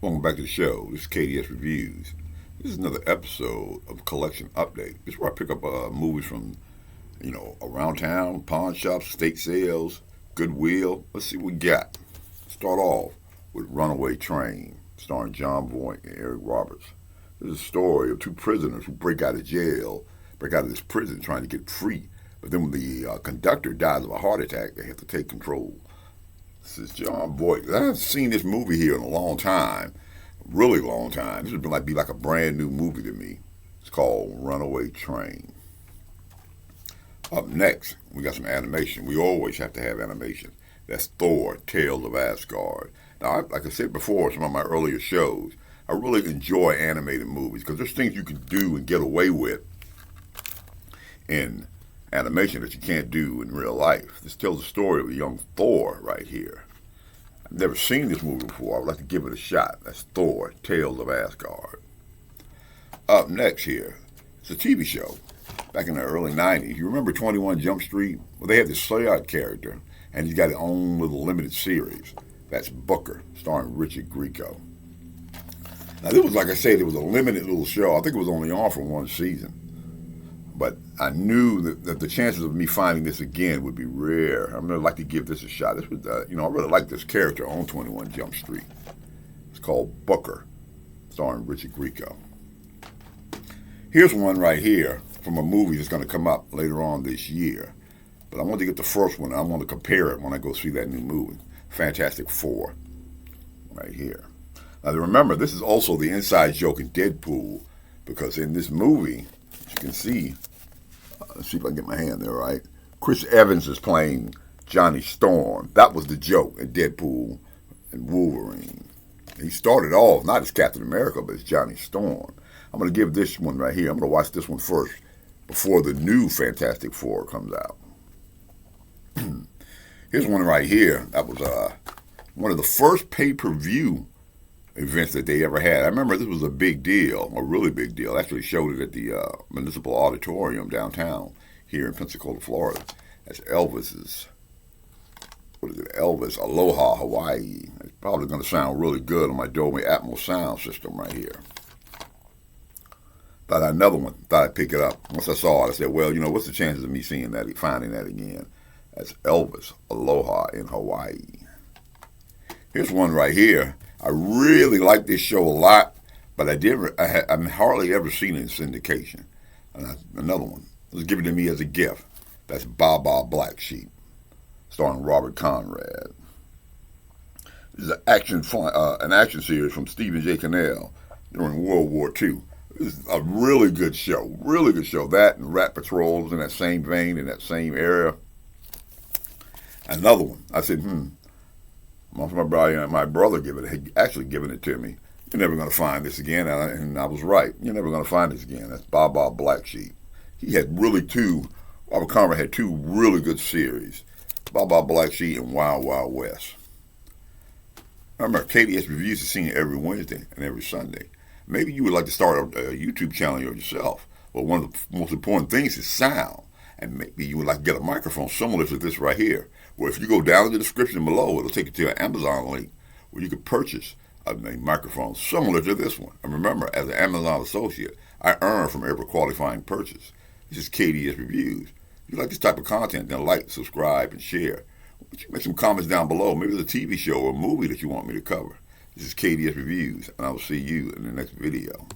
Welcome back to the show. This is KDS Reviews. This is another episode of Collection Update. This is where I pick up movies from, around town, pawn shops, estate sales, Goodwill. Let's see what we got. Start off with Runaway Train, starring John Voight and Eric Roberts. This is a story of two prisoners who break out of this prison trying to get free. But then when the conductor dies of a heart attack, they have to take control. This is John Voight. I haven't seen this movie here in a long time, really long time. This would be like a brand new movie to me. It's called Runaway Train. Up next, we got some animation. We always have to have animation. That's Thor, Tales of Asgard. Now, like I said before, some of my earlier shows, I really enjoy animated movies because there's things you can do and get away with in animation that you can't do in real life. This tells the story of a young Thor right here. I've never seen this movie before. I would like to give it a shot. That's Thor, Tales of Asgard. Up next here, it's a TV show. Back in the early 90s, you remember 21 Jump Street? Well, they have this Slayard character, and he's got his own little limited series. That's Booker, starring Richard Grieco. Now, this was, like I said, it was a limited little show. I think it was only on for one season. But I knew that the chances of me finding this again would be rare. I'm going to like to give this a shot. This was, I really like this character on 21 Jump Street. It's called Booker, starring Richard Grieco. Here's one right here from a movie that's going to come up later on this year. But I want to get the first one. I want to compare it when I go see that new movie, Fantastic Four, right here. Now, remember, this is also the inside joke in Deadpool, because in this movie, as you can see, let's see if I can get my hand there right. Chris Evans is playing Johnny Storm. That was the joke in Deadpool and Wolverine. He started off not as Captain America, but as Johnny Storm. I'm going to give this one right here. I'm going to watch this one first before the new Fantastic Four comes out. Here's one right here. That was one of the first pay-per-view events that they ever had. I remember this was a big deal, a really big deal. I actually showed it at the Municipal Auditorium downtown here in Pensacola, Florida. That's Elvis's, Elvis Aloha, Hawaii. It's probably going to sound really good on my Dolby Atmos sound system right here. Thought I'd pick it up. Once I saw it, I said, well, what's the chances of me seeing that, finding that again? That's Elvis Aloha in Hawaii. Here's one right here. I really like this show a lot, but I've hardly ever seen it in syndication. And another one. It was given to me as a gift. That's Baba Black Sheep, starring Robert Conrad. This is an action series from Stephen J. Cannell during World War II. This is a really good show. Really good show. That and Rat Patrol was in that same vein, in that same area. Another one. I said, my brother had actually given it to me. You're never going to find this again. And I was right. You're never going to find this again. That's Baba Black Sheep. He had Robert Conrad had two really good series. Baba Black Sheep and Wild Wild West. I remember KDS Reviews is seen every Wednesday and every Sunday. Maybe you would like to start a YouTube channel yourself. Well, one of the most important things is sound. And maybe you would like to get a microphone similar to this right here. Well, if you go down in the description below, it'll take you to an Amazon link where you can purchase a microphone similar to this one. And remember, as an Amazon associate, I earn from every qualifying purchase. This is KDS Reviews. If you like this type of content, then like, subscribe, and share. Why don't you make some comments down below? Maybe there's a TV show or a movie that you want me to cover. This is KDS Reviews, and I will see you in the next video.